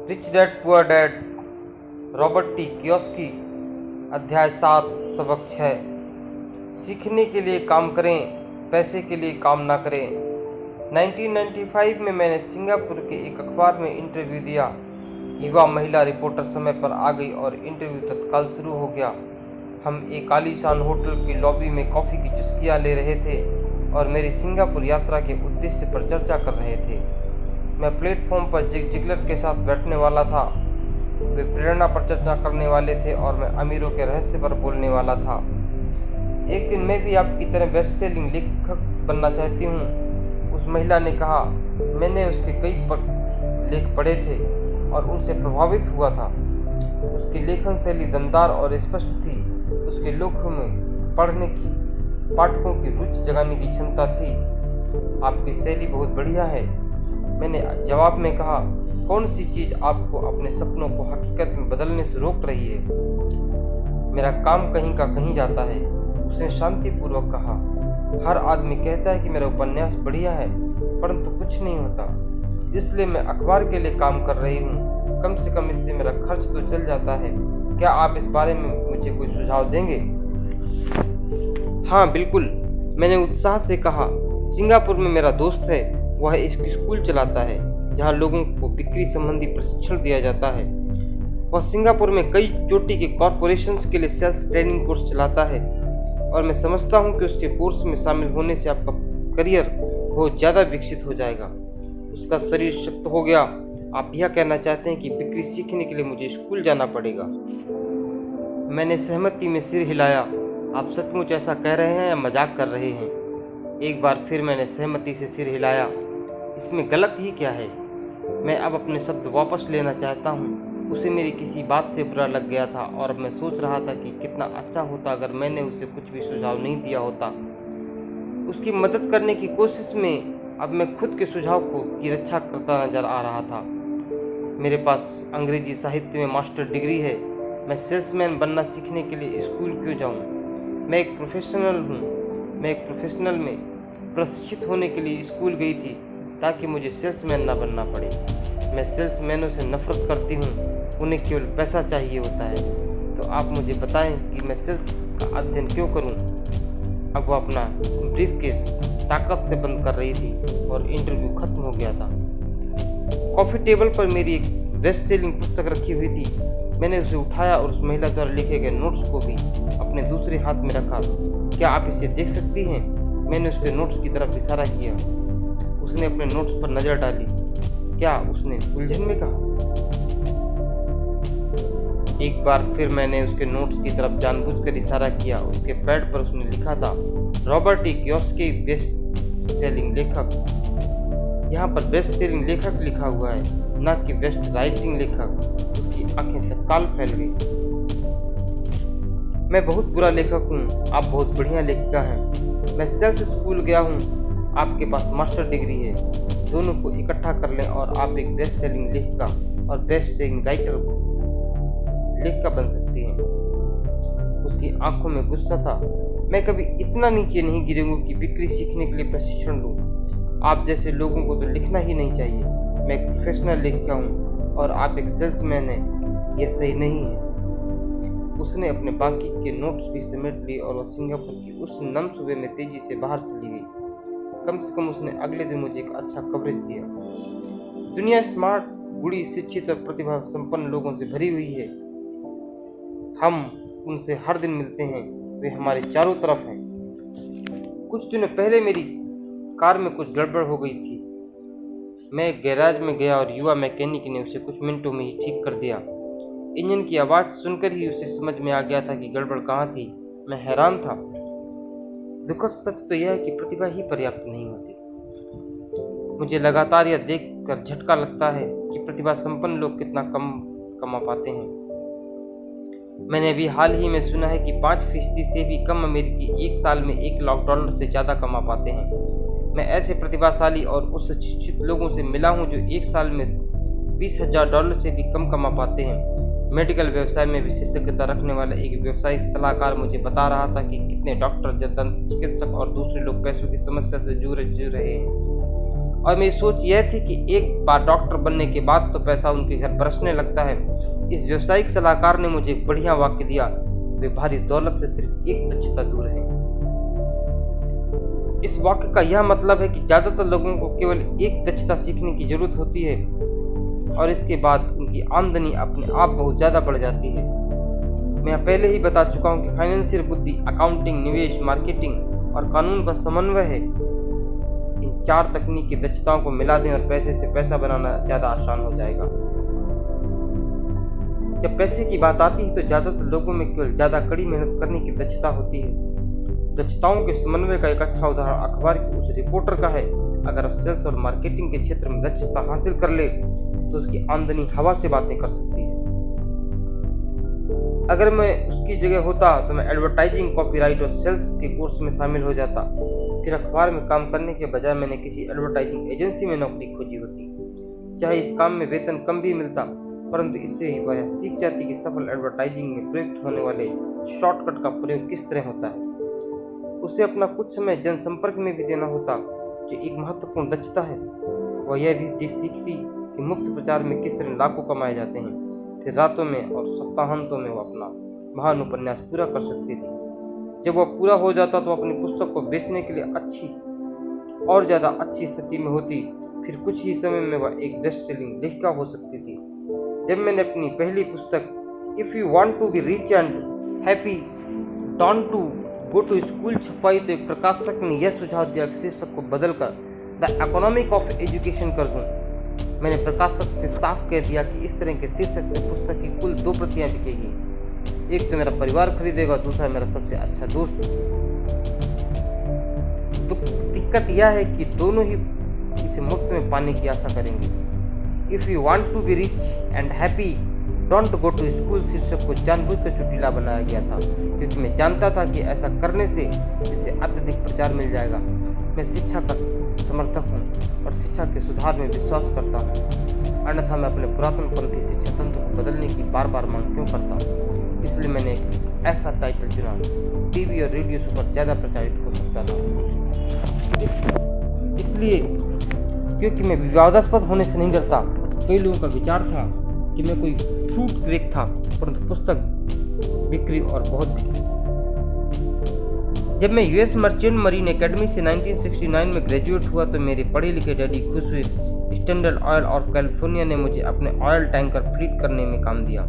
Rich dad poor dad, Robert T Kiyosaki. अध्याय 7, सबक 6। सीखने के लिए काम करें, पैसे के लिए काम ना करें। 1995 में मैंने सिंगापुर के एक अखबार में इंटरव्यू दिया। युवा महिला रिपोर्टर समय पर आ गई और इंटरव्यू तत्काल शुरू हो गया। हम एक आलीशान होटल की लॉबी में कॉफ़ी की चुस्कियाँ ले रहे थे और मेरी सिंगापुर यात्रा के उद्देश्य पर चर्चा कर रहे थे। मैं प्लेटफॉर्म पर जिग जिगलर के साथ बैठने वाला था। वे प्रेरणा पर चर्चा करने वाले थे और मैं अमीरों के रहस्य पर बोलने वाला था। एक दिन मैं भी आपकी तरह बेस्ट सेलिंग लेखक बनना चाहती हूँ, उस महिला ने कहा। मैंने उसके कई लेख पढ़े थे और उनसे प्रभावित हुआ था। उसकी लेखन शैली दमदार और स्पष्ट थी। उसके लेखों में पढ़ने की पाठकों की रुचि जगाने की क्षमता थी। आपकी शैली बहुत बढ़िया है, मैंने जवाब में कहा। कौन सी चीज़ आपको अपने सपनों को हकीकत में बदलने से रोक रही है? मेरा काम कहीं का कहीं जाता है, उसने शांतिपूर्वक कहा। हर आदमी कहता है कि मेरा उपन्यास बढ़िया है, परंतु कुछ नहीं होता। इसलिए मैं अखबार के लिए काम कर रही हूँ। कम से कम इससे मेरा खर्च तो चल जाता है। क्या आप इस बारे में मुझे कोई सुझाव देंगे? हाँ बिल्कुल, मैंने उत्साह से कहा। सिंगापुर में मेरा दोस्त है, वह एक स्कूल चलाता है जहाँ लोगों को बिक्री संबंधी प्रशिक्षण दिया जाता है। वह सिंगापुर में कई चोटी के कॉरपोरेशंस के लिए सेल्स ट्रेनिंग कोर्स चलाता है और मैं समझता हूँ कि उसके कोर्स में शामिल होने से आपका करियर बहुत ज़्यादा विकसित हो जाएगा। उसका शरीर शक्त हो गया। आप यह कहना चाहते हैं कि बिक्री सीखने के लिए मुझे स्कूल जाना पड़ेगा? मैंने सहमति में सिर हिलाया। आप सचमुच ऐसा कह रहे हैं या मजाक कर रहे हैं? एक बार फिर मैंने सहमति से सिर हिलाया। इसमें गलत ही क्या है? मैं अब अपने शब्द वापस लेना चाहता हूँ। उसे मेरी किसी बात से बुरा लग गया था और मैं सोच रहा था कि कितना अच्छा होता अगर मैंने उसे कुछ भी सुझाव नहीं दिया होता। उसकी मदद करने की कोशिश में अब मैं खुद के सुझाव की रक्षा करता नजर आ रहा था। मेरे पास अंग्रेजी साहित्य में मास्टर डिग्री है। मैं सेल्समैन बनना सीखने के लिए स्कूल क्यों जाऊँ? मैं एक प्रोफेशनल में प्रशिक्षित होने के लिए स्कूल गई थी ताकि मुझे सेल्समैन ना बनना पड़े। मैं सेल्समैनों से नफरत करती हूँ, उन्हें केवल पैसा चाहिए होता है। तो आप मुझे बताएं कि मैं सेल्स का अध्ययन क्यों करूँ? अब वह अपना ब्रीफकेस ताकत से बंद कर रही थी और इंटरव्यू खत्म हो गया था। कॉफ़ी टेबल पर मेरी एक बेस्ट सेलिंग पुस्तक रखी हुई थी। मैंने उसे उठाया और उस महिला द्वारा लिखे गए नोट्स को भी अपने दूसरे हाथ में रखा। क्या आप इसे देख सकती हैं? मैंने उसके नोट्स की तरफ इशारा किया। उसने अपने नोट्स पर नजर डाली। क्या? उसने उलझन में कहा। एक बार फिर मैंने उसके नोट्स की तरफ जानबूझकर इशारा किया। उसके पैड पर उसने लिखा था, Robert T Kiyosaki best selling लेखक। यहाँ पर बेस्ट सेलिंग लेखक लिखा हुआ है, न कि बेस्ट राइटिंग लेखक। उसकी आंखें तत्काल फैल गई। मैं बहुत बुरा लेखक हूँ, आप बहुत बढ़िया लेखिका हैं। मैं सेल्स स्कूल गया हूँ, आपके पास मास्टर डिग्री है। दोनों को इकट्ठा कर लें और आप एक बेस्ट सेलिंग लेखिका और बेस्ट सेलिंग लेखिका बन सकती हैं। उसकी आंखों में गुस्सा था। मैं कभी इतना नीचे नहीं गिरूंगी कि बिक्री सीखने के लिए प्रशिक्षण लूं। आप जैसे लोगों को तो लिखना ही नहीं चाहिए। मैं एक प्रोफेशनल लेखिका हूँ और आप एक सेल्समैन हैं। यह सही नहीं है। उसने अपने बाकी के नोट्स भी समेट लिए और वह सिंगापुर की उस नम सुबह में तेजी से बाहर चली गई। कम से कम उसने अगले दिन मुझे एक अच्छा कवरेज दिया। दुनिया स्मार्ट, बूढ़ी, शिक्षित और प्रतिभा संपन्न लोगों से भरी हुई है। हम उनसे हर दिन मिलते हैं, वे हमारे चारों तरफ हैं। कुछ दिनों पहले मेरी कार में कुछ गड़बड़ हो गई थी। मैं एक गैराज में गया और युवा मैकेनिक ने उसे कुछ मिनटों में ही ठीक कर दिया। इंजन की आवाज़ सुनकर ही उसे समझ में आ गया था कि गड़बड़ कहाँ थी। मैं हैरान था। दुखद सच तो यह है कि प्रतिभा ही पर्याप्त नहीं होती। मुझे लगातार यह देखकर झटका लगता है कि प्रतिभा संपन्न लोग कितना कम कमा पाते हैं। मैंने अभी हाल ही में सुना है कि 5% से भी कम अमेरिकी एक साल में $1 लाख से ज़्यादा कमा पाते हैं। मैं ऐसे प्रतिभाशाली और उच्च शिक्षित लोगों से मिला हूँ जो एक साल में $20,000 से भी कम कमा पाते हैं। मेडिकल व्यवसाय में विशेषज्ञता रखने वाला एक व्यवसायिक सलाहकार मुझे बता रहा था कि कितने डॉक्टर, दंत चिकित्सक और दूसरे लोग पैसों की समस्या से जूझ रहे हैं। और मेरी सोच यह थी कि एक बार डॉक्टर बनने के बाद तो पैसा उनके घर बरसने लगता है। इस व्यवसायिक सलाहकार ने मुझे एक बढ़िया वाक्य दिया, वे भारी दौलत से सिर्फ एक दक्षता दूर है। इस वाक्य का यह मतलब है कि ज्यादातर लोगों को केवल एक दक्षता सीखने की जरूरत होती है और इसके बाद उनकी आमदनी अपने आप बहुत ज्यादा बढ़ जाती है। मैं पहले ही बता चुका हूँ कि फाइनेंशियल बुद्धि, अकाउंटिंग, निवेश, मार्केटिंग और कानून का समन्वय है। इन 4 तकनीकी दक्षताओं को मिला दें और पैसे से पैसा बनाना ज्यादा आसान हो जाएगा। जब पैसे की बात आती है तो ज्यादातर लोगों में केवल ज्यादा कड़ी मेहनत करने की दक्षता होती है। दक्षताओं के समन्वय का एक अच्छा उदाहरण अखबार की उस रिपोर्टर का है। अगर सेल्स और मार्केटिंग के क्षेत्र में दक्षता हासिल कर ले तो उसकी आमदनी हवा से बातें कर सकती है। अगर मैं उसकी जगह होता तो मैं एडवर्टाइजिंग, कॉपीराइट और सेल्स के कोर्स में शामिल हो जाता। फिर अखबार में काम करने के बजाय मैंने किसी एडवर्टाइजिंग एजेंसी में नौकरी खोजी होती। चाहे इस काम में वेतन कम भी मिलता, परंतु इससे ही वह सीख जाती कि सफल एडवर्टाइजिंग में प्रयुक्त होने वाले शॉर्टकट का प्रयोग किस तरह होता है। उसे अपना कुछ समय जनसंपर्क में भी देना होता, जो एक महत्वपूर्ण दक्षता है। वह यह भी सीखती कि मुफ्त प्रचार में किस तरह लाखों कमाए जाते हैं। फिर रातों में और सप्ताहांतों में वो अपना महान उपन्यास पूरा कर सकती थी। जब वह पूरा हो जाता तो अपनी पुस्तक को बेचने के लिए और ज़्यादा अच्छी स्थिति में होती। फिर कुछ ही समय में वह एक बेस्ट सेलिंग लेखिका हो सकती थी। जब मैंने अपनी पहली पुस्तक if you want to be rich and happy don't to go to school छपाई तो एक प्रकाशक ने यह सुझाव दिया कि शीर्षक को बदलकर द इकोनॉमिक ऑफ एजुकेशन कर दूं। मैंने प्रकाशक से साफ कह दिया कि इस तरह के शीर्षक से पुस्तक की कुल 2 प्रतियां बिकेगी। एक तो मेरा परिवार खरीदेगा, दूसरा मेरा सबसे अच्छा दोस्त। तो दिक्कत यह है कि दोनों ही इसे मुफ्त में पाने की आशा करेंगे। If you want to be rich and happy don't go to school शीर्षक को जानबूझकर चुटीला बनाया गया था, क्योंकि मैं जानता था कि ऐसा करने से इसे अत्यधिक प्रचार मिल जाएगा। मैं शिक्षा का समर्थक हूँ और शिक्षा के सुधार में विश्वास करता हूँ, अन्यथा मैं अपने पुरातनपंथी शिक्षा तंत्र को बदलने की बार बार मांग क्यों करता हूँ। इसलिए मैंने एक ऐसा टाइटल चुना, टीवी और रेडियो पर ज़्यादा प्रचारित हो सकता था। इसलिए क्योंकि मैं विवादास्पद होने से नहीं डरता। कई लोगों का विचार था कि मैं कोई फ्रूट क्रेक था, परंतु पुस्तक बिक्री और बहुत बिक्री। जब मैं यूएस मर्चेंट मरीन एकेडमी से 1969 में ग्रेजुएट हुआ तो मेरे पढ़े लिखे डैडी खुश हुए। स्टैंडर्ड ऑयल ऑफ कैलिफोर्निया ने मुझे अपने ऑयल टैंकर फ्लीट करने में काम दिया।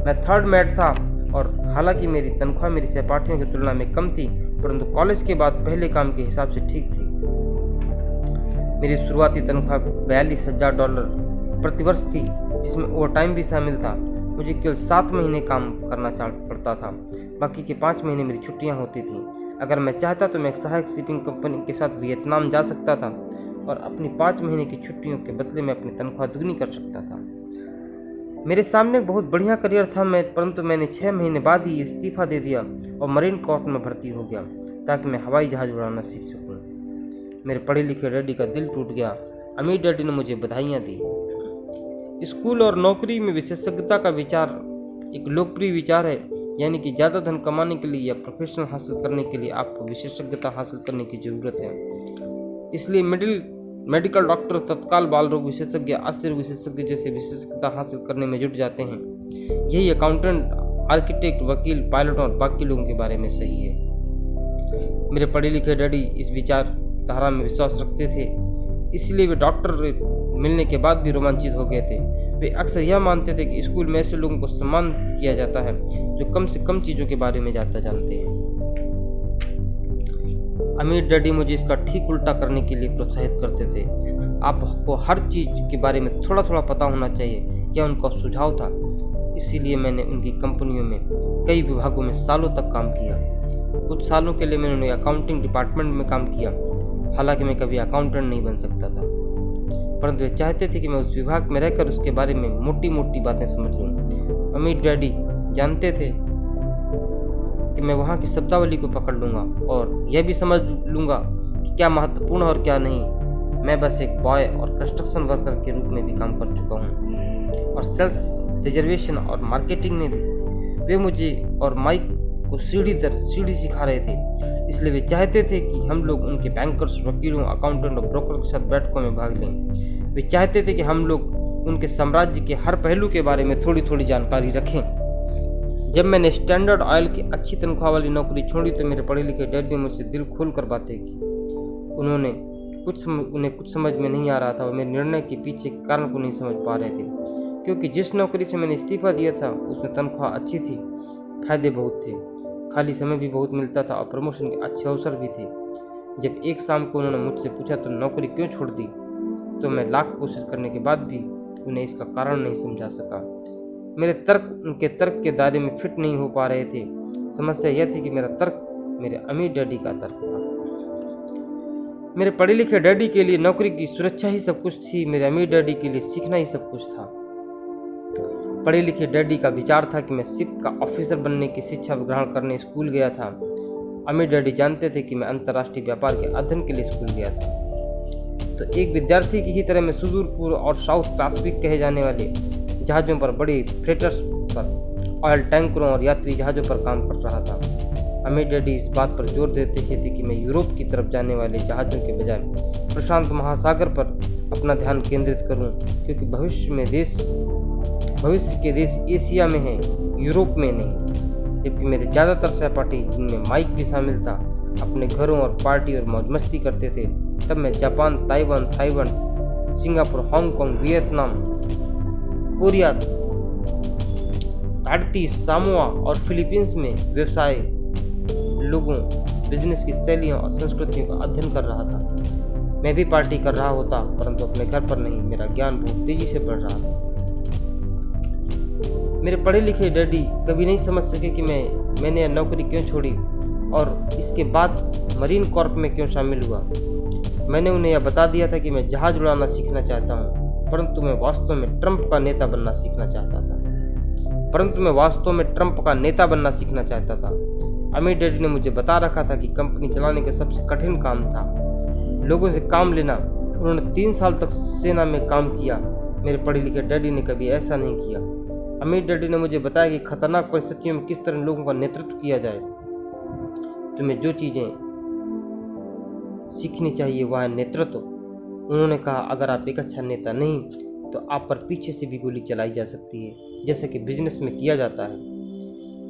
मैं 3rd मैट था और हालांकि मेरी तनख्वाह मेरी सहपाठियों की तुलना में कम थी, परंतु कॉलेज के बाद पहले काम के हिसाब से ठीक थी। मेरी शुरुआती तनख्वाह $42,000 प्रतिवर्ष थी, जिसमें ओवरटाइम भी शामिल था। मुझे केवल 7 महीने काम करना पड़ता था, बाकी के 5 महीने मेरी छुट्टियां होती थीं। अगर मैं चाहता तो मैं एक सहायक शिपिंग कंपनी के साथ वियतनाम जा सकता था और अपनी 5 महीने की छुट्टियों के बदले में अपनी तनख्वाह दुगनी कर सकता था। मेरे सामने एक बहुत बढ़िया करियर था, परंतु मैंने 6 महीने बाद ही इस्तीफा दे दिया और मरीन कोर्ट में भर्ती हो गया ताकि मैं हवाई जहाज उड़ाना सीख सकूं। मेरे पढ़े लिखे डैडी का दिल टूट गया। अमीर डैडी ने मुझे बधाइयाँ दी। स्कूल और नौकरी में विशेषज्ञता का विचार एक लोकप्रिय विचार है, यानी कि ज़्यादा धन कमाने के लिए या प्रोफेशनल हासिल करने के लिए आपको विशेषज्ञता हासिल करने की जरूरत है। इसलिए मेडिकल डॉक्टर, तत्काल बाल रोग विशेषज्ञ, अस्थिर विशेषज्ञ जैसे विशेषज्ञता हासिल करने में जुट जाते हैं। यही अकाउंटेंट, आर्किटेक्ट, वकील, पायलट और बाकी लोगों के बारे में सही है। मेरे पढ़े लिखे डैडी इस विचारधारा में विश्वास रखते थे, इसलिए वे डॉक्टर मिलने के बाद भी रोमांचित हो गए थे। वे अक्सर यह मानते थे कि स्कूल में ऐसे लोगों को सम्मान किया जाता है जो कम से कम चीज़ों के बारे में जानते हैं। अमीर डैडी मुझे इसका ठीक उल्टा करने के लिए प्रोत्साहित करते थे। आपको हर चीज़ के बारे में थोड़ा थोड़ा पता होना चाहिए, यह उनका सुझाव था। इसीलिए मैंने उनकी कंपनियों में कई विभागों में सालों तक काम किया। कुछ सालों के लिए मैंने अकाउंटिंग डिपार्टमेंट में काम किया। हालांकि मैं कभी अकाउंटेंट नहीं बन सकता था, परंतु वे चाहते थे कि मैं उस विभाग में रहकर उसके बारे में मोटी मोटी बातें समझ लूँ। अमीर डैडी जानते थे कि मैं वहाँ की शब्दावली को पकड़ लूँगा और यह भी समझ लूँगा कि क्या महत्वपूर्ण और क्या नहीं। मैं बस एक बॉय और कंस्ट्रक्शन वर्कर के रूप में भी काम कर चुका हूँ और सेल्स, रिजर्वेशन और मार्केटिंग में भी। वे मुझे और माइक को सीढ़ी दर सीढ़ी सिखा रहे थे। इसलिए वे चाहते थे कि हम लोग उनके बैंकर्स, वकीलों, अकाउंटेंट और ब्रोकर के साथ बैठकों में भाग लें। वे चाहते थे कि हम लोग उनके साम्राज्य के हर पहलू के बारे में थोड़ी थोड़ी जानकारी रखें। जब मैंने स्टैंडर्ड ऑयल की अच्छी तनख्वाह वाली नौकरी छोड़ी तो मेरे पढ़े लिखे डैड ने मुझसे दिल खोल कर बातें की। उन्हें कुछ समझ में नहीं आ रहा था और मेरे निर्णय के पीछे के कारण को नहीं समझ पा रहे थे, क्योंकि जिस नौकरी से मैंने इस्तीफा दिया था उसमें तनख्वाह अच्छी थी, फायदे बहुत थे, खाली समय भी बहुत मिलता था और प्रमोशन के अच्छे अवसर भी थे। जब एक शाम को उन्होंने मुझसे पूछा तो नौकरी क्यों छोड़ दी, तो मैं लाख कोशिश करने के बाद भी उन्हें इसका कारण नहीं समझा सका। मेरे तर्क उनके तर्क के दायरे में फिट नहीं हो पा रहे थे। समस्या यह थी कि मेरा तर्क मेरे अमीर डैडी का तर्क था। मेरे पढ़े लिखे डैडी के लिए नौकरी की सुरक्षा ही सब कुछ थी, मेरे अमीर डैडी के लिए सीखना ही सब कुछ था। पढ़े लिखे डैडी का विचार था कि मैं शिप का ऑफिसर बनने की शिक्षा ग्रहण करने स्कूल गया था। अमीर डैडी जानते थे कि मैं अंतर्राष्ट्रीय व्यापार के अध्ययन के लिए स्कूल गया था। तो एक विद्यार्थी की ही तरह मैं सुदूर पूर्व और साउथ पैसिफिक कहे जाने वाले जहाज़ों पर, बड़े फ्रेटर्स पर, ऑयल टैंकरों और यात्री जहाज़ों पर काम कर रहा था। अमीर डैडी इस बात पर जोर देते थे कि मैं यूरोप की तरफ जाने वाले जहाज़ों के बजाय प्रशांत महासागर पर अपना ध्यान केंद्रित करूं, क्योंकि भविष्य के देश एशिया में हैं, यूरोप में नहीं। जबकि मेरे ज़्यादातर सहपाठी, जिनमें माइक भी शामिल था, अपने घरों और पार्टी और मौज मस्ती करते थे, तब मैं Japan, Taiwan, Singapore, Hong Kong, Vietnam, Korea, Tahiti, Samoa और फिलीपींस में व्यवसाय, लोगों, बिजनेस की शैलियों और संस्कृतियों का अध्ययन कर रहा था। मैं भी पार्टी कर रहा होता, परंतु अपने घर पर नहीं। मेरा ज्ञान बहुत तेजी से बढ़ रहा था। मेरे पढ़े लिखे डैडी कभी नहीं समझ सके कि मैंने यह नौकरी क्यों छोड़ी और इसके बाद मरीन कॉर्प में क्यों शामिल हुआ। मैंने उन्हें यह बता दिया था कि मैं जहाज उड़ाना सीखना चाहता हूँ, परंतु मैं वास्तव में ट्रंप का नेता बनना सीखना चाहता था। अमीर डैडी ने मुझे बता रखा था कि कंपनी चलाने का सबसे कठिन काम था लोगों से काम लेना। उन्होंने 3 साल तक सेना में काम किया। मेरे पढ़े लिखे डैडी ने कभी ऐसा नहीं किया। अमीर डैडी ने मुझे बताया कि खतरनाक परिस्थितियों में किस तरह लोगों का नेतृत्व किया जाए। तुम्हें जो चीज़ें सीखनी चाहिए वह है नेतृत्व। उन्होंने कहा, अगर आप एक अच्छा नेता नहीं तो आप पर पीछे से भी गोली चलाई जा सकती है, जैसे कि बिजनेस में किया जाता है।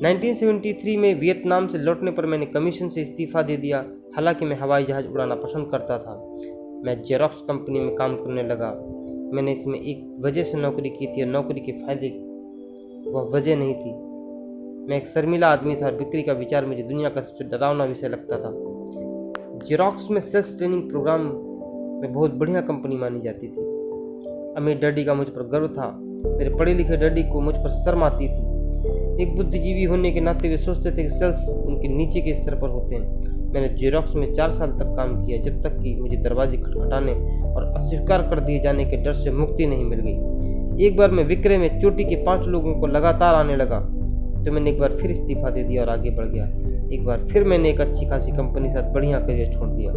1973 में वियतनाम से लौटने पर मैंने कमीशन से इस्तीफा दे दिया। हालांकि मैं हवाई जहाज उड़ाना पसंद करता था। मैं जेरोक्स कंपनी में काम करने लगा। मैंने इसमें एक वजह से नौकरी की थी और नौकरी के फायदे वह वजह नहीं थी। मैं एक शर्मीला आदमी था और बिक्री का विचार मुझे दुनिया का सबसे डरावना विषय लगता था। जेरोक्स में सेल्स ट्रेनिंग प्रोग्राम में बहुत बढ़िया कंपनी मानी जाती थी। अमीर डैडी का मुझ पर गर्व था। मेरे पढ़े लिखे डैडी को मुझ पर शर्म आती थी। एक बुद्धिजीवी होने के नाते वे सोचते थे कि सेल्स उनके नीचे के स्तर पर होते हैं। मैंने जेरोक्स में 4 साल तक काम किया, जब तक कि मुझे दरवाजे खटखटाने और अस्वीकार कर दिए जाने के डर से मुक्ति नहीं मिल गई। एक बार मैं विक्रय में चोटी के 5 लोगों को लगातार आने लगा, तो मैंने एक बार फिर इस्तीफा दे दिया और आगे बढ़ गया। एक बार फिर मैंने एक अच्छी खासी कंपनी के साथ बढ़िया करियर छोड़ दिया।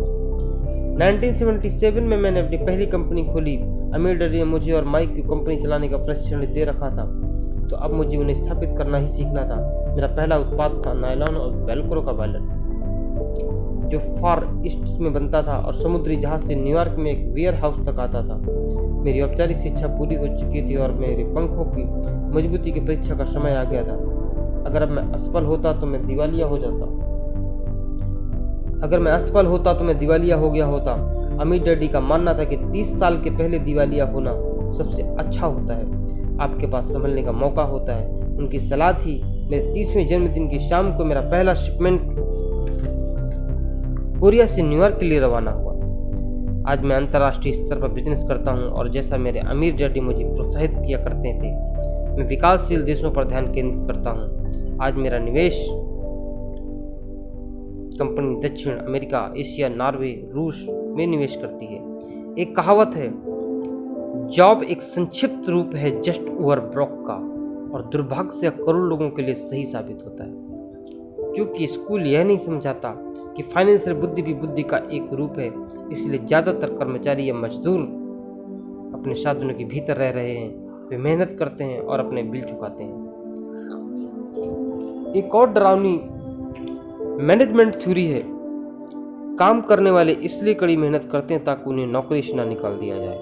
1977 में मैंने अपनी पहली कंपनी खोली। अमीर डैडी ने मुझे और माइक की कंपनी चलाने का प्रशिक्षण दे रखा था, तो अब मुझे उन्हें स्थापित करना ही सीखना था। मेरा पहला उत्पाद था नायलॉन और वेलक्रो का वॉलेट, जो फार ईस्ट में बनता था और समुद्री जहाज से न्यूयॉर्क में एक वेयर हाउस तक आता था। मेरी औपचारिक शिक्षा पूरी हो चुकी थी और मेरे पंखों की मजबूती की परीक्षा का समय आ गया था। अगर अब मैं असफल होता तो मैं दिवालिया हो गया होता। अमीर डैडी का मानना था कि 30 साल के पहले दिवालिया होना सबसे अच्छा होता है, आपके पास संभलने का मौका होता है। उनकी सलाह थी। मेरे 30वें जन्मदिन की शाम को मेरा पहला शिपमेंट कोरिया से न्यूयॉर्क के लिए रवाना हुआ। आज मैं अंतर्राष्ट्रीय स्तर पर बिजनेस करता हूं और जैसा मेरे अमीर डैडी मुझे प्रोत्साहित किया करते थे, मैं विकासशील देशों पर ध्यान केंद्रित करता हूं। आज मेरा निवेश कंपनी दक्षिण अमेरिका, एशिया, नॉर्वे, रूस में निवेश करती है। एक कहावत है, जॉब एक संक्षिप्त रूप है जस्ट ओवर ब्रोक का, और दुर्भाग्य से करोड़ लोगों के लिए सही साबित होता है, क्योंकि स्कूल यह नहीं समझाता कि फाइनेंशियल बुद्धि भी बुद्धि का एक रूप है। इसलिए ज़्यादातर कर्मचारी या मजदूर अपने साधनों के भीतर रह रहे हैं। वे मेहनत करते हैं और अपने बिल चुकाते हैं। एक और डरावनी मैनेजमेंट थ्योरी है काम करने वाले इसलिए कड़ी मेहनत करते हैं ताकि उन्हें नौकरी से ना निकाल दिया जाए,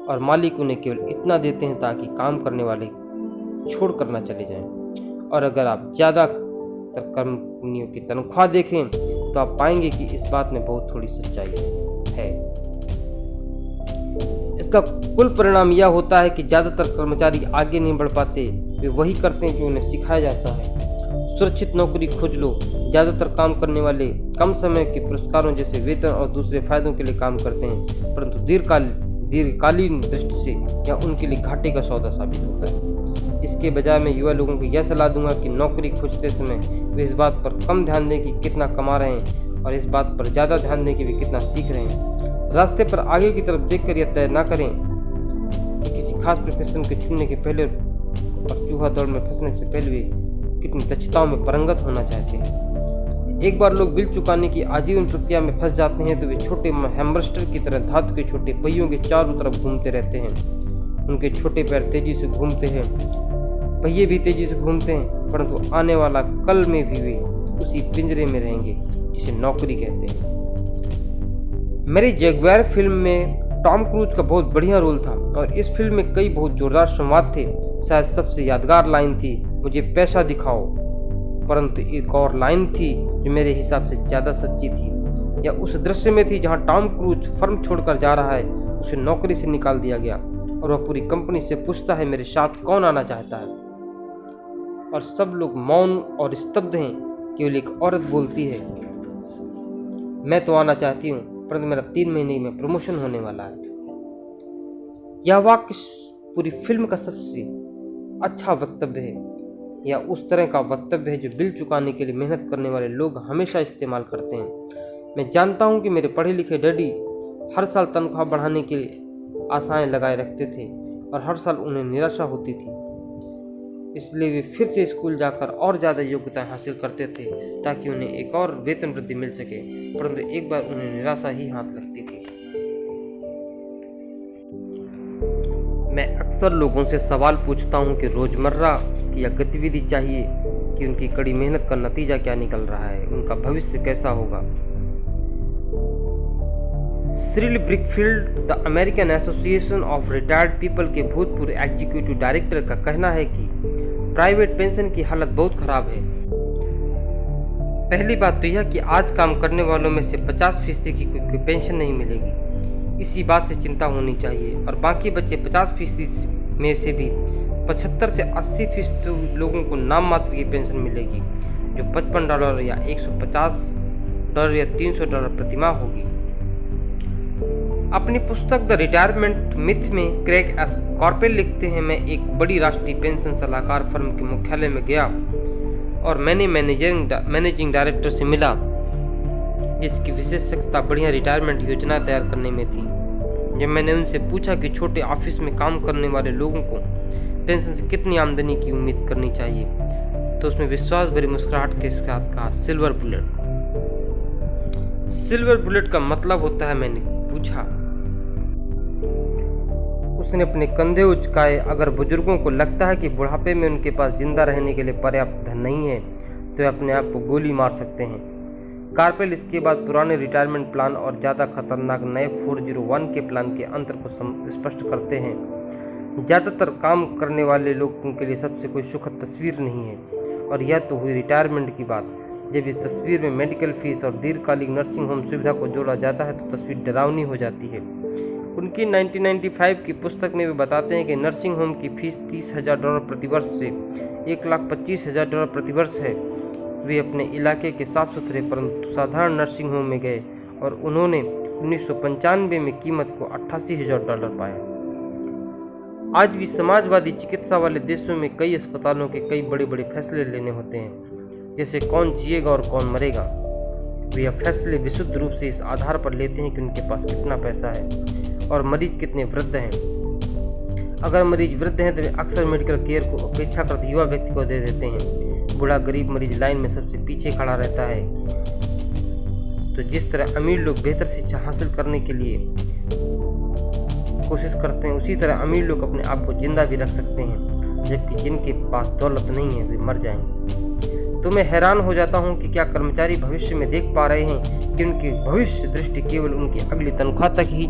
और मालिक उन्हें केवल इतना देते हैं ताकि काम करने वाले छोड़ कर ना चले जाएं। और अगर आप ज़्यादा कंपनियों की तनख्वाह देखें तो आप पाएंगे कि इस बात में बहुत थोड़ी सच्चाई है। इसका कुल परिणाम यह होता है कि ज़्यादातर कर्मचारी आगे नहीं बढ़ पाते। वे वही करते हैं जो उन्हें सिखाया जाता है। सुरक्षित नौकरी खोज लो। ज़्यादातर काम करने वाले कम समय के पुरस्कारों जैसे वेतन और दूसरे फायदों के लिए काम करते हैं, परंतु दीर्घकालीन दृष्टि से यह उनके लिए घाटे का सौदा साबित होता है। इसके बजाय मैं युवा लोगों को यह सलाह दूंगा कि नौकरी खोजते समय वे इस बात पर कम ध्यान दें कि कितना कमा रहे हैं और इस बात पर ज़्यादा ध्यान दें कि वे कितना सीख रहे हैं। रास्ते पर आगे की तरफ देखकर यह तय ना करें कि किसी खास प्रोफेशन के चुनने के पहले और चूहा दौड़ में फंसने से पहले वे कितनी दक्षताओं में पारंगत होना चाहते हैं। एक बार लोग बिल चुकाने की आजीवन प्रक्रिया में फंस जाते हैं तो वे छोटे हैमस्टर की तरह धातु के छोटे पहियों के चारों तरफ घूमते रहते हैं। उनके छोटे पैर तेजी से घूमते हैं, पहिए भी तेजी से घूमते हैं, परंतु आने वाला कल में भी वे उसी पिंजरे में रहेंगे जिसे नौकरी कहते हैं। मेरी जगुआर फिल्म में टॉम क्रूज का बहुत बढ़िया रोल था और इस फिल्म में कई बहुत जोरदार संवाद थे। शायद सबसे यादगार लाइन थी, मुझे पैसा दिखाओ। परंतु एक और लाइन थी जो मेरे हिसाब से ज़्यादा सच्ची थी। यह उस दृश्य में थी जहां टॉम क्रूज फर्म छोड़कर जा रहा है। उसे नौकरी से निकाल दिया गया और वह पूरी कंपनी से पूछता है, मेरे साथ कौन आना चाहता है? और सब लोग मौन और स्तब्ध हैं। केवल एक औरत बोलती है, मैं तो आना चाहती हूँ, परंतु मेरा 3 महीने में प्रमोशन होने वाला है। यह वाक्य पूरी फिल्म का सबसे अच्छा वक्तव्य है। यह उस तरह का वक्तव्य है जो बिल चुकाने के लिए मेहनत करने वाले लोग हमेशा इस्तेमाल करते हैं। मैं जानता हूँ कि मेरे पढ़े लिखे डैडी हर साल तनख्वाह बढ़ाने के लिए आशाएं लगाए रखते थे और हर साल उन्हें निराशा होती थी। इसलिए वे फिर से स्कूल जाकर और ज़्यादा योग्यताएं हासिल करते थे ताकि उन्हें एक और वेतन वृद्धि मिल सके, परंतु एक बार उन्हें निराशा ही हाथ लगती थी। मैं अक्सर लोगों से सवाल पूछता हूं कि रोजमर्रा की यह गतिविधि चाहिए कि उनकी कड़ी मेहनत का नतीजा क्या निकल रहा है, उनका भविष्य कैसा होगा। Cyril Brickfield, the American association of retired people के भूतपूर्व एग्जीक्यूटिव डायरेक्टर का कहना है कि प्राइवेट पेंशन की हालत बहुत खराब है। पहली बात तो यह कि आज काम करने वालों में से 50% की कोई पेंशन नहीं मिलेगी। इसी बात से चिंता होनी चाहिए। और बाकी बचे 50% में से भी 75 से 80% लोगों को नाम मात्र की पेंशन मिलेगी, जो $55 या $150 या $300 प्रति माह होगी। अपनी पुस्तक द रिटायरमेंट मिथ में क्रेग एस कॉर्पेल लिखते हैं, मैं एक बड़ी राष्ट्रीय पेंशन सलाहकार फर्म के मुख्यालय में गया और मैंने मैनेजिंग डायरेक्टर से मिला जिसकी विशेषज्ञता बढ़िया रिटायरमेंट योजना तैयार करने में थी। जब मैंने उनसे पूछा कि छोटे ऑफिस में काम करने वाले लोगों को पेंशन से कितनी आमदनी की उम्मीद करनी चाहिए, तो उसमें विश्वास भरी मुस्कुराहट के साथ कहा, सिल्वर बुलेट। सिल्वर बुलेट का मतलब होता है, मैंने पूछा। उसने अपने कंधे उचकाए। अगर बुजुर्गों को लगता है कि बुढ़ापे में उनके पास जिंदा रहने के लिए पर्याप्त धन नहीं है तो वे अपने आप को गोली मार सकते हैं। कार्पेल इसके बाद पुराने रिटायरमेंट प्लान और ज़्यादा खतरनाक नए 401 के प्लान के अंतर को स्पष्ट करते हैं। ज़्यादातर काम करने वाले लोगों के लिए सबसे कोई सुखद तस्वीर नहीं है। और यह तो हुई रिटायरमेंट की बात। जब इस तस्वीर में मेडिकल फीस और दीर्घकालिक नर्सिंग होम सुविधा को जोड़ा जाता है तो तस्वीर डरावनी हो जाती है। उनकी 1995 की पुस्तक में वे बताते हैं कि नर्सिंग होम की फीस $30,000 प्रति वर्ष से $1,25,000 प्रति वर्ष है। वे अपने इलाके के साफ सुथरे परंतु साधारण नर्सिंग होम में गए और उन्होंने 1995 में कीमत को $88,000 पाया। आज भी समाजवादी चिकित्सा वाले देशों में कई अस्पतालों के कई बड़े बड़े फैसले लेने होते हैं, जैसे कौन जिएगा और कौन मरेगा। वे यह फैसले विशुद्ध रूप से इस आधार पर लेते हैं कि उनके पास कितना पैसा है और मरीज कितने वृद्ध हैं। अगर मरीज वृद्ध हैं तो वे अक्सर मेडिकल केयर को अपेक्षाकृत युवा व्यक्ति को दे देते हैं। बूढ़ा गरीब मरीज लाइन में सबसे पीछे खड़ा रहता है। तो जिस तरह अमीर लोग बेहतर शिक्षा हासिल करने के लिए कोशिश करते हैं, उसी तरह अमीर लोग अपने आप को जिंदा भी रख सकते हैं, जबकि जिनके पास दौलत नहीं है वे मर जाएंगे। तो मैं हैरान हो जाता हूँ कि क्या कर्मचारी भविष्य में देख पा रहे हैं कि उनकी भविष्य दृष्टि केवल उनकी अगली तनख्वाह तक ही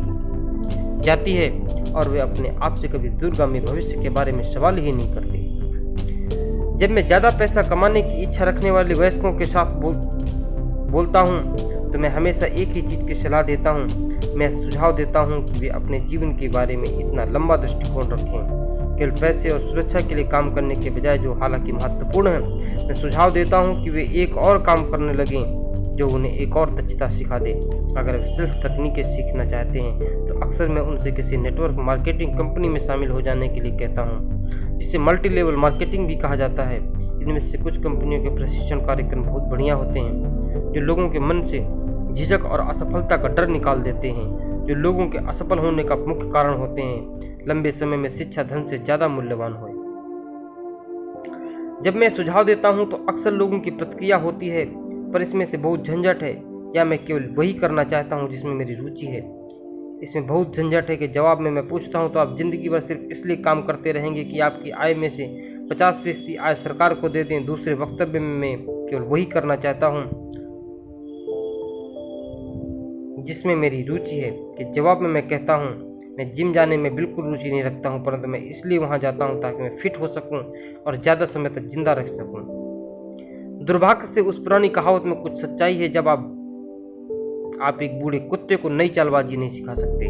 जाती है और वे अपने आप से कभी दूरगामी भविष्य के बारे में सवाल ही नहीं करते। जब मैं ज़्यादा पैसा कमाने की इच्छा रखने वाले वयस्कों के साथ बोलता हूँ तो मैं हमेशा एक ही चीज़ की सलाह देता हूँ। मैं सुझाव देता हूँ कि वे अपने जीवन के बारे में इतना लंबा दृष्टिकोण रखें, केवल पैसे और सुरक्षा के लिए काम करने के बजाय, जो हालांकि महत्वपूर्ण है। मैं सुझाव देता हूँ कि वे एक और काम करने लगें जो उन्हें एक और दक्षता सिखा दे। अगर वे सेल्स तकनीकें सीखना चाहते हैं तो अक्सर मैं उनसे किसी नेटवर्क मार्केटिंग कंपनी में शामिल हो जाने के लिए कहता हूँ, जिसे मल्टी लेवल मार्केटिंग भी कहा जाता है। इनमें से कुछ कंपनियों के प्रशिक्षण कार्यक्रम बहुत बढ़िया होते हैं, जो लोगों के मन से झिझक और असफलता का डर निकाल देते हैं, जो लोगों के असफल होने का मुख्य कारण होते हैं। लंबे समय में शिक्षा धन से ज़्यादा मूल्यवान है। जब मैं सुझाव देता हूं तो अक्सर लोगों की प्रतिक्रिया होती है, पर इसमें से बहुत झंझट है, या मैं केवल वही करना चाहता हूं जिसमें मेरी रुचि है। इसमें बहुत झंझट है कि जवाब में मैं पूछता हूं तो आप जिंदगी भर सिर्फ इसलिए काम करते रहेंगे कि आपकी आय में से 50% आय सरकार को दे दें। दूसरे वक्तव्य में मैं केवल वही करना चाहता हूं जिसमें मेरी रुचि है। कि जवाब में मैं कहता हूं मैं जिम जाने में बिल्कुल रुचि नहीं रखता हूं, परंतु मैं इसलिए वहां जाता हूं ताकि मैं फिट हो सकूं और ज़्यादा समय तक जिंदा रह सकूं। दुर्भाग्य से उस पुरानी कहावत में कुछ सच्चाई है, जब आप एक बूढ़े कुत्ते को नई चालबाजी नहीं सिखा सकते।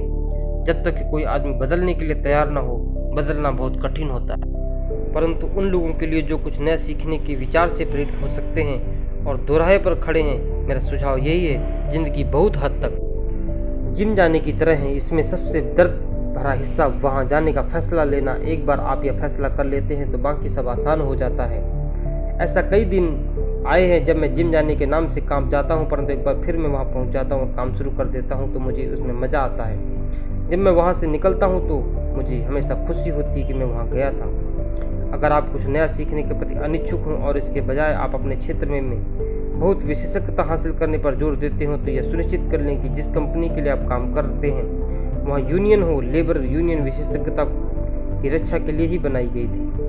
जब तक कि कोई आदमी बदलने के लिए तैयार न हो, बदलना बहुत कठिन होता है। परंतु उन लोगों के लिए जो कुछ नया सीखने के विचार से प्रेरित हो सकते हैं और दोराहे पर खड़े हैं, मेरा सुझाव यही है, जिंदगी बहुत हद तक जिम जाने की तरह है। इसमें सबसे दर्द भरा हिस्सा वहां जाने का फैसला लेना। एक बार आप यह फैसला कर लेते हैं तो बाकी सब आसान हो जाता है। ऐसा कई दिन आए हैं जब मैं जिम जाने के नाम से काम जाता हूं, परंतु एक बार फिर मैं वहां पहुंच जाता हूं और काम शुरू कर देता हूं तो मुझे उसमें मज़ा आता है। जब मैं वहां से निकलता हूं तो मुझे हमेशा खुशी होती है कि मैं वहां गया था। अगर आप कुछ नया सीखने के प्रति अनिच्छुक हों और इसके बजाय आप अपने क्षेत्र में बहुत विशेषज्ञता हासिल करने पर जोर देते हो, तो यह सुनिश्चित कर लें कि जिस कंपनी के लिए आप काम करते हैं वहाँ यूनियन हो। लेबर यूनियन विशेषज्ञता की रक्षा के लिए ही बनाई गई थी।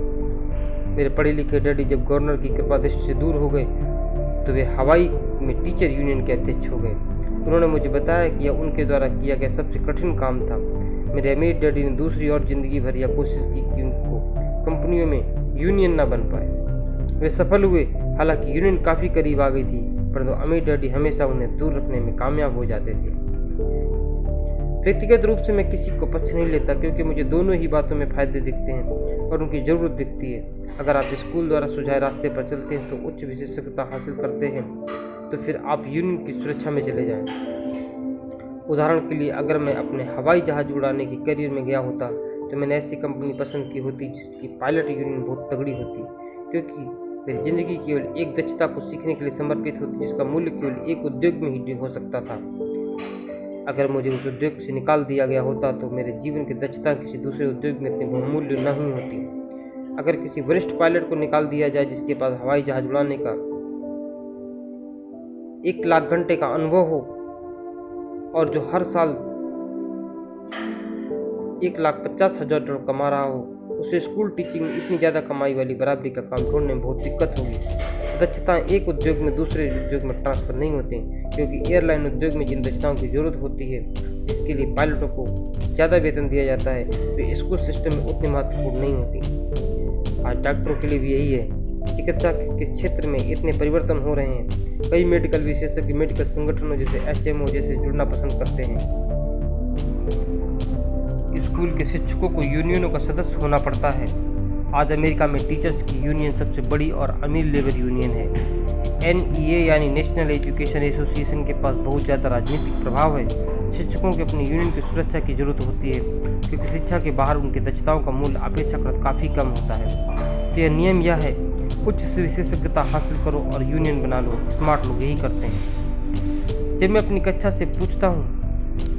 मेरे पढ़े लिखे डैडी जब गवर्नर की कृपा दृष्टि से दूर हो गए तो वे हवाई में टीचर यूनियन के अध्यक्ष हो गए। उन्होंने मुझे बताया कि यह उनके द्वारा किया गया सबसे कठिन काम था। मेरे अमीर डैडी ने दूसरी और जिंदगी भर यह कोशिश की कि उनको कंपनियों में यूनियन न बन पाए। वे सफल हुए, हालांकि यूनियन काफ़ी करीब आ गई थी, परंतु अमीर डैडी हमेशा उन्हें दूर रखने में कामयाब हो जाते थे। व्यक्तिगत रूप से मैं किसी को पक्ष नहीं लेता, क्योंकि मुझे दोनों ही बातों में फायदे दिखते हैं और उनकी ज़रूरत दिखती है। अगर आप स्कूल द्वारा सुझाए रास्ते पर चलते हैं तो उच्च विशेषज्ञता हासिल करते हैं, तो फिर आप यूनियन की सुरक्षा में चले जाएं। उदाहरण के लिए, अगर मैं अपने हवाई जहाज उड़ाने के करियर में गया होता तो मैंने ऐसी कंपनी पसंद की होती जिसकी पायलट यूनियन बहुत तगड़ी होती, क्योंकि मेरी जिंदगी केवल एक दक्षता को सीखने के लिए समर्पित होती जिसका मूल्य केवल एक उद्योग में ही हो सकता था। अगर मुझे उस उद्योग से निकाल दिया गया होता तो मेरे जीवन की दक्षता किसी दूसरे उद्योग में इतनी बहुमूल्य नहीं होती। अगर किसी वरिष्ठ पायलट को निकाल दिया जाए जिसके पास हवाई जहाज उड़ाने का 1 लाख घंटे का अनुभव हो और जो हर साल 1,50,000 कमा रहा हो, उसे स्कूल टीचिंग में इतनी ज़्यादा कमाई वाली बराबरी का काम ढूंढने में बहुत दिक्कत होगी। दक्षताएं एक उद्योग में दूसरे उद्योग में ट्रांसफर नहीं होते, क्योंकि एयरलाइन उद्योग में जिन दक्षताओं की जरूरत होती है, जिसके लिए पायलटों को ज़्यादा वेतन दिया जाता है, वे स्कूल सिस्टम में उतनी महत्वपूर्ण नहीं होती। आज डॉक्टरों के लिए भी यही है। चिकित्सा के क्षेत्र में इतने परिवर्तन हो रहे हैं, कई मेडिकल विशेषज्ञ मेडिकल संगठनों जैसे HMO जैसे जुड़ना पसंद करते हैं। स्कूल के शिक्षकों को यूनियनों का सदस्य होना पड़ता है। आज अमेरिका में टीचर्स की यूनियन सबसे बड़ी और अमीर लेबर यूनियन है। NEA यानी नेशनल एजुकेशन एसोसिएशन के पास बहुत ज़्यादा राजनीतिक प्रभाव है। शिक्षकों की अपनी यूनियन की सुरक्षा की जरूरत होती है, क्योंकि शिक्षा के बाहर उनकी दक्षताओं का मूल्य अपेक्षाकृत काफ़ी कम होता है। तो यह नियम यह है, उच्च विशेषज्ञता हासिल करो और यूनियन बना लो। स्मार्ट लोग यही करते हैं। जब मैं अपनी कक्षा से पूछता हूँ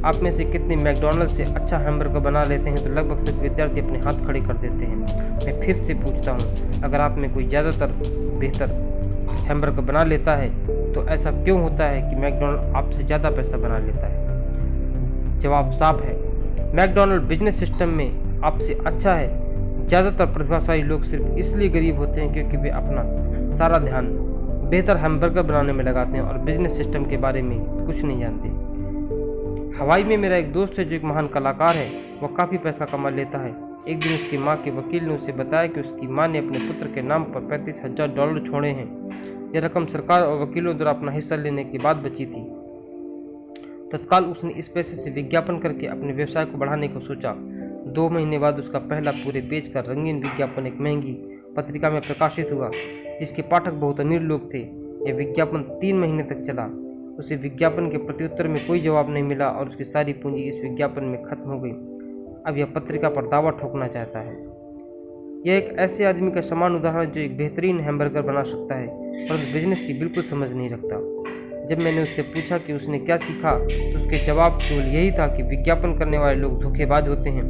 आप में से कितने मैकडॉनल्ड्स से अच्छा हैमबर्गर बना लेते हैं, तो लगभग सभी विद्यार्थी अपने हाथ खड़े कर देते हैं। मैं फिर से पूछता हूँ, अगर आप में कोई ज़्यादातर बेहतर हैमबर्गर बना लेता है तो ऐसा क्यों होता है कि मैकडॉनल्ड आपसे ज़्यादा पैसा बना लेता है? जवाब साफ है, मैकडॉनल्ड बिजनेस सिस्टम में आपसे अच्छा है। ज़्यादातर प्रतिभाशाली लोग सिर्फ इसलिए गरीब होते हैं क्योंकि वे अपना सारा ध्यान बेहतर हैमबर्गर बनाने में लगाते हैं और बिजनेस सिस्टम के बारे में कुछ नहीं जानते। हवाई में मेरा एक दोस्त है जो एक महान कलाकार है। वह काफ़ी पैसा कमा लेता है। एक दिन उसकी माँ के वकील ने उसे बताया कि उसकी माँ ने अपने पुत्र के नाम पर $35,000 छोड़े हैं। यह रकम सरकार और वकीलों द्वारा अपना हिस्सा लेने के बाद बची थी। तत्काल उसने इस पैसे से विज्ञापन करके अपने व्यवसाय को बढ़ाने को सोचा। 2 महीने बाद उसका पहला पूरे पेज का रंगीन विज्ञापन एक महंगी पत्रिका में प्रकाशित हुआ, जिसके पाठक बहुत अमीर लोग थे। यह विज्ञापन 3 महीने तक चला। उसे विज्ञापन के प्रत्युत्तर में कोई जवाब नहीं मिला और उसकी सारी पूंजी इस विज्ञापन में खत्म हो गई। अब यह पत्रिका पर दावा ठोकना चाहता है। यह एक ऐसे आदमी का समान उदाहरण जो एक बेहतरीन हैमबर्गर बना सकता है, परंतु बिजनेस की बिल्कुल समझ नहीं रखता। जब मैंने उससे पूछा कि उसने क्या सीखा, तो उसके जवाब केवल यही था कि विज्ञापन करने वाले लोग धोखेबाज होते हैं।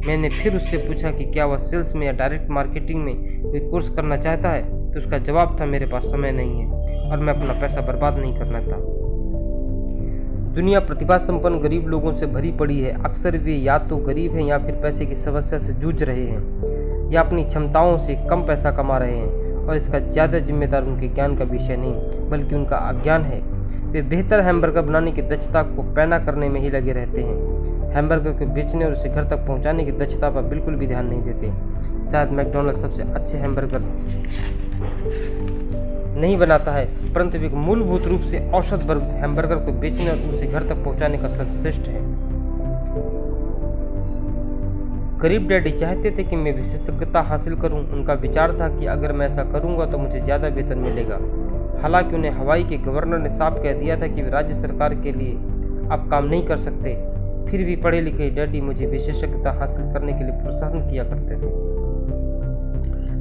मैंने फिर उससे पूछा कि क्या वह सेल्स में या डायरेक्ट मार्केटिंग में कोई कोर्स करना चाहता है, तो उसका जवाब था, मेरे पास समय नहीं है और मैं अपना पैसा बर्बाद नहीं करना था। दुनिया प्रतिभा संपन्न गरीब लोगों से भरी पड़ी है। अक्सर वे या तो गरीब हैं या फिर पैसे की समस्या से जूझ रहे हैं या अपनी क्षमताओं से कम पैसा कमा रहे हैं, और इसका ज़्यादा जिम्मेदार उनके ज्ञान का विषय नहीं बल्कि उनका अज्ञान है। वे बेहतर हैमबर्गर बनाने की दक्षता को पैना करने में ही लगे रहते हैं। हैमबर्गर को बेचने और उसे घर तक पहुंचाने की दक्षता पर बिल्कुल भी ध्यान नहीं देते। शायद मैकडॉनल्ड्स सबसे अच्छे हैमबर्गर नहीं बनाता है, परंतु वे मूलभूत रूप से औसत वर्ग हैमबर्गर को बेचने और उसे घर तक पहुंचाने का सर्वश्रेष्ठ है। गरीब डैडी चाहते थे कि मैं विशेषज्ञता हासिल करूं। उनका विचार था कि अगर मैं ऐसा करूंगा तो मुझे ज़्यादा वेतन मिलेगा। हालांकि उन्हें हवाई के गवर्नर ने साफ कह दिया था कि वे राज्य सरकार के लिए अब काम नहीं कर सकते, फिर भी पढ़े लिखे डैडी मुझे विशेषज्ञता हासिल करने के लिए प्रोत्साहन किया करते थे।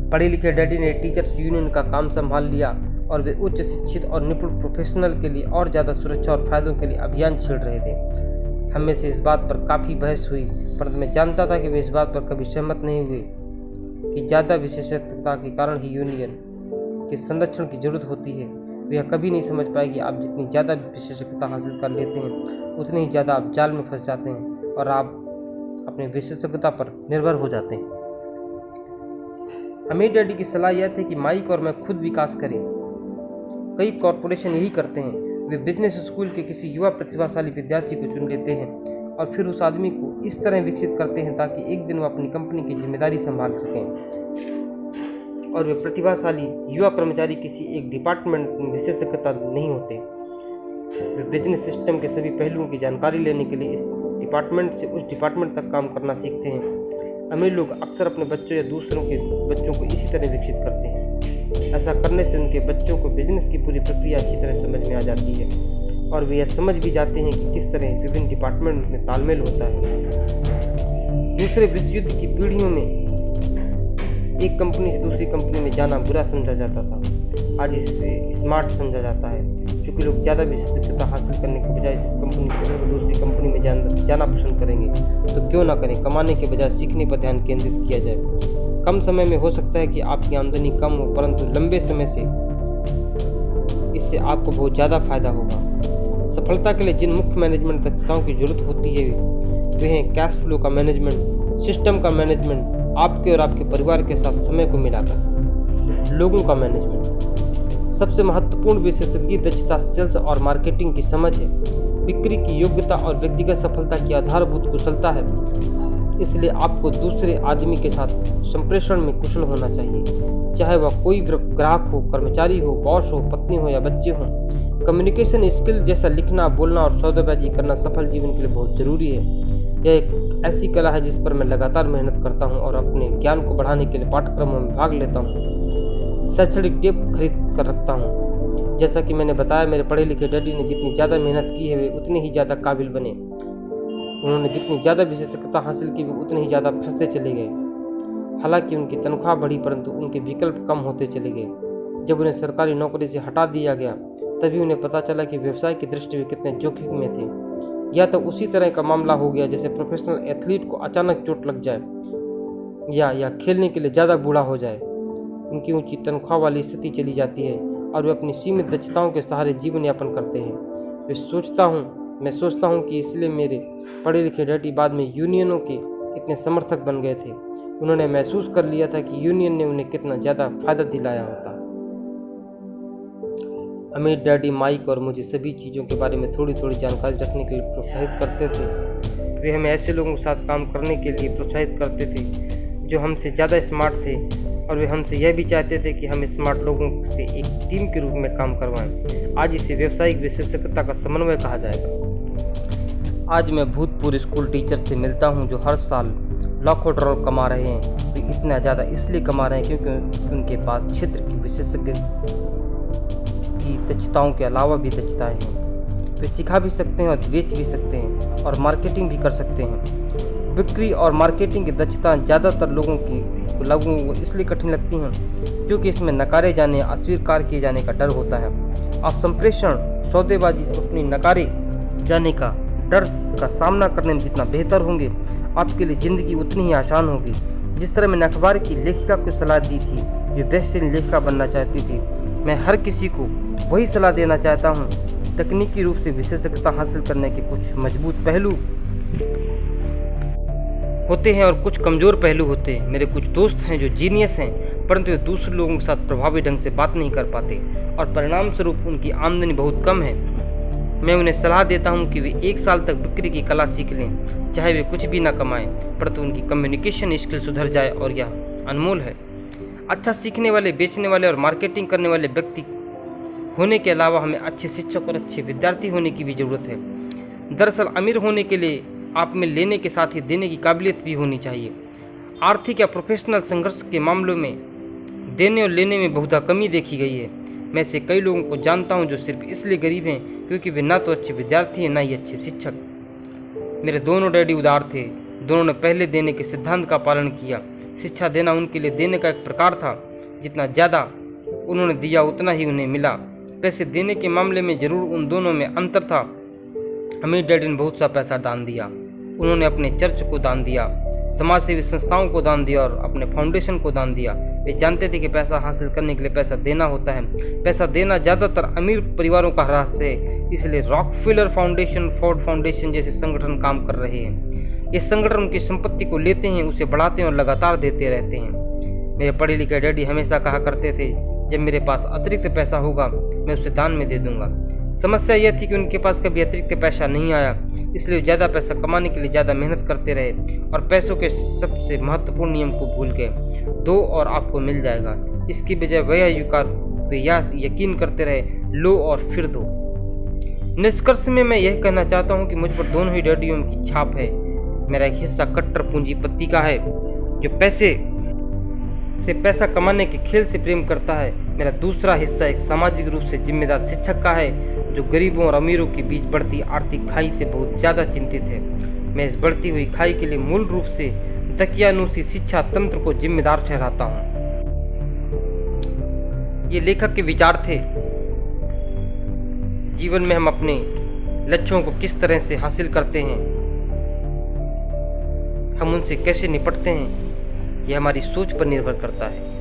पढ़े लिखे डैडी ने टीचर्स यूनियन का काम संभाल लिया और वे उच्च शिक्षित और निपुण प्रोफेशनल के लिए और ज़्यादा सुरक्षा और फायदों के लिए अभियान छेड़ रहे थे। हम में से इस बात पर काफ़ी बहस हुई, परंतु मैं जानता था कि वे इस बात पर कभी सहमत नहीं हुए कि ज़्यादा विशेषज्ञता के कारण ही यूनियन के संरक्षण की जरूरत होती है। वे कभी नहीं समझ पाए कि आप जितनी ज़्यादा विशेषज्ञता हासिल कर लेते हैं, उतनी ही ज़्यादा आप जाल में फंस जाते हैं और आप अपने विशेषज्ञता पर निर्भर हो जाते हैं। अमीर डैडी की सलाह यह थी कि माइक और मैं खुद विकास करें। कई कॉरपोरेशन यही करते हैं। वे बिजनेस स्कूल के किसी युवा प्रतिभाशाली विद्यार्थी को चुन लेते हैं और फिर उस आदमी को इस तरह विकसित करते हैं ताकि एक दिन वो अपनी कंपनी की जिम्मेदारी संभाल सकें। और वे प्रतिभाशाली युवा कर्मचारी किसी एक डिपार्टमेंट में विशेषज्ञता नहीं होते। वे बिजनेस सिस्टम के सभी पहलुओं की जानकारी लेने के लिए इस डिपार्टमेंट से उस डिपार्टमेंट तक काम करना सीखते हैं। अमीर लोग अक्सर अपने बच्चों या दूसरों के बच्चों को इसी तरह विकसित करते हैं। ऐसा करने से उनके बच्चों को बिजनेस की पूरी प्रक्रिया अच्छी तरह समझ में आ जाती है और वे यह समझ भी जाते हैं कि किस तरह विभिन्न डिपार्टमेंट में तालमेल होता है। दूसरे विश्व युद्ध की पीढ़ियों में एक कंपनी से दूसरी कंपनी में जाना बुरा समझा जाता था। आज इसे स्मार्ट समझा जाता है, क्योंकि लोग ज़्यादा विशेषज्ञता हासिल करने के बजाय इस कंपनी से दूसरी कंपनी में जाना पसंद करेंगे। तो क्यों ना करें, कमाने के बजाय सीखने पर ध्यान केंद्रित किया जाए। कम समय में हो सकता है कि आपकी आमदनी कम हो, परंतु लंबे समय से इससे आपको बहुत ज़्यादा फायदा होगा। सफलता के लिए जिन मुख्य मैनेजमेंट दक्षताओं की जरूरत होती है वे हैं कैश फ्लो का मैनेजमेंट, सिस्टम का मैनेजमेंट, आपके और आपके परिवार के साथ समय को मिलाकर, लोगों का मैनेजमेंट। सबसे महत्वपूर्ण विशेषज्ञ दक्षता सेल्स और मार्केटिंग की समझ है। बिक्री की योग्यता और व्यक्तिगत सफलता की आधारभूत कुशलता है। इसलिए आपको दूसरे आदमी के साथ संप्रेषण में कुशल होना चाहिए, चाहे वह कोई ग्राहक हो, कर्मचारी हो, बॉस हो, पत्नी हो या बच्चे हों। कम्युनिकेशन स्किल जैसा लिखना, बोलना और सौदेबाजी करना सफल जीवन के लिए बहुत जरूरी है। यह एक ऐसी कला है जिस पर मैं लगातार मेहनत करता हूं और अपने ज्ञान को बढ़ाने के लिए पाठ्यक्रमों में भाग लेता हूं। शैक्षणिक टेप खरीद कर रखता हूं। जैसा कि मैंने बताया, मेरे पढ़े लिखे डैडी ने जितनी ज़्यादा मेहनत की है वे उतने ही ज़्यादा काबिल बने। उन्होंने जितनी ज़्यादा विशेषज्ञता हासिल की वे उतने ही ज़्यादा फंसते चले गए। हालांकि उनकी तनख्वाह बढ़ी, परंतु उनके विकल्प कम होते चले गए। जब उन्हें सरकारी नौकरी से हटा दिया गया तभी उन्हें पता चला कि व्यवसाय की दृष्टि में कितने जोखिम में थे। या तो उसी तरह का मामला हो गया जैसे प्रोफेशनल एथलीट को अचानक चोट लग जाए या खेलने के लिए ज़्यादा बूढ़ा हो जाए। उनकी ऊंची तनख्वाह वाली स्थिति चली जाती है और वे अपनी सीमित दक्षताओं के सहारे जीवन यापन करते हैं। मैं सोचता हूँ कि इसलिए मेरे पढ़े लिखे डैडी बाद में यूनियनों के कितने समर्थक बन गए थे। उन्होंने महसूस कर लिया था कि यूनियन ने उन्हें कितना ज़्यादा फायदा दिलाया होता। अमीर डैडी माइक और मुझे सभी चीज़ों के बारे में थोड़ी थोड़ी जानकारी रखने के लिए प्रोत्साहित करते थे। वे हमें ऐसे लोगों के साथ काम करने के लिए प्रोत्साहित करते थे जो हमसे ज़्यादा स्मार्ट थे, और वे हमसे यह भी चाहते थे कि हम स्मार्ट लोगों से एक टीम के रूप में काम करवाएं। आज इसे व्यावसायिक विशेषज्ञता का समन्वय कहा जाएगा। आज मैं भूतपूर्व स्कूल टीचर से मिलता हूं जो हर साल लाखों डॉलर कमा रहे हैं। वे इतना ज़्यादा इसलिए कमा रहे हैं क्योंकि उनके पास क्षेत्र की विशेषज्ञ की दक्षताओं के अलावा भी दक्षताएं हैं। वे सिखा भी सकते हैं और बेच भी सकते हैं और मार्केटिंग भी कर सकते हैं। बिक्री और मार्केटिंग की दक्षता ज़्यादातर लोगों को इसलिए कठिन लगती हैं क्योंकि इसमें नकारे जाने या अस्वीकार किए जाने का डर होता है। आप संप्रेषण, सौदेबाजी और अपनी नकारे जाने का डर का सामना करने में जितना बेहतर होंगे, आपके लिए ज़िंदगी उतनी ही आसान होगी। जिस तरह मैंने अखबार की लेखिका को सलाह दी थी जो बेस्ट सेलिंग लेखिका बनना चाहती थी, मैं हर किसी को वही सलाह देना चाहता हूँ। तकनीकी रूप से विशेषज्ञता हासिल करने के कुछ मजबूत पहलू होते हैं और कुछ कमज़ोर पहलू होते हैं। मेरे कुछ दोस्त हैं जो जीनियस हैं, परंतु वे दूसरे लोगों के साथ प्रभावी ढंग से बात नहीं कर पाते और परिणाम स्वरूप उनकी आमदनी बहुत कम है। मैं उन्हें सलाह देता हूं कि वे 1 साल तक बिक्री की कला सीख लें, चाहे वे कुछ भी ना कमाएं, परंतु उनकी कम्युनिकेशन स्किल सुधर जाए, और यह अनमोल है। अच्छा सीखने वाले, बेचने वाले और मार्केटिंग करने वाले व्यक्ति होने के अलावा हमें अच्छे शिक्षक और अच्छे विद्यार्थी होने की भी ज़रूरत है। दरअसल अमीर होने के लिए आप में लेने के साथ ही देने की काबिलियत भी होनी चाहिए। आर्थिक या प्रोफेशनल संघर्ष के मामलों में देने और लेने में बहुधा कमी देखी गई है। मैं से कई लोगों को जानता हूं जो सिर्फ इसलिए गरीब हैं क्योंकि वे ना तो अच्छे विद्यार्थी हैं ना ही अच्छे शिक्षक। मेरे दोनों डैडी उदार थे। दोनों ने पहले देने के सिद्धांत का पालन किया। शिक्षा देना उनके लिए देने का एक प्रकार था। जितना ज़्यादा उन्होंने दिया उतना ही उन्हें मिला। पैसे देने के मामले में जरूर उन दोनों में अंतर था। अमीर डैडी ने बहुत सा पैसा दान दिया। उन्होंने अपने चर्च को दान दिया, समाज सेवी संस्थाओं को दान दिया और अपने फाउंडेशन को दान दिया। वे जानते थे कि पैसा हासिल करने के लिए पैसा देना होता है। पैसा देना ज़्यादातर अमीर परिवारों का रहस्य है, इसलिए रॉकफेलर फाउंडेशन, फोर्ड फाउंडेशन जैसे संगठन काम कर रहे हैं। ये संगठन उनकी संपत्ति को लेते हैं, उसे बढ़ाते हैं और लगातार देते रहते हैं। मेरे पढ़े लिखे डैडी हमेशा कहा करते थे, जब मेरे पास अतिरिक्त पैसा होगा मैं उसे दान में दे दूंगा। समस्या यह थी कि उनके पास कभी अतिरिक्त पैसा नहीं आया, इसलिए वे ज़्यादा पैसा कमाने के लिए ज़्यादा मेहनत करते रहे और पैसों के सबसे महत्वपूर्ण नियम को भूल गए, दो और आपको मिल जाएगा। इसकी बजाय वे यह यकीन करते रहे, लो और फिर दो। निष्कर्ष में मैं यह कहना चाहता हूँ कि मुझ पर दोनों ही डैडियों की छाप है। मेरा एक हिस्सा कट्टर पूंजीपति का है जो पैसा कमाने के खेल से प्रेम करता है। मेरा दूसरा हिस्सा एक सामाजिक रूप से जिम्मेदार शिक्षक का है जो गरीबों और अमीरों के बीच बढ़ती आर्थिक खाई से बहुत ज़्यादा चिंतित है। मैं इस बढ़ती हुई खाई के लिए मूल रूप से दकियानूसी शिक्षा तंत्र को जिम्मेदार ठहराता हूँ। ये लेखक के विचार थे। जीवन में हम अपने लक्ष्यों को किस तरह से हासिल करते हैं, हम उनसे कैसे निपटते हैं, यह हमारी सोच पर निर्भर करता है।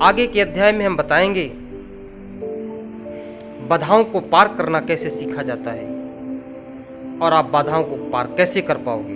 आगे के अध्याय में हम बताएंगे बाधाओं को पार करना कैसे सीखा जाता है और आप बाधाओं को पार कैसे कर पाओगे।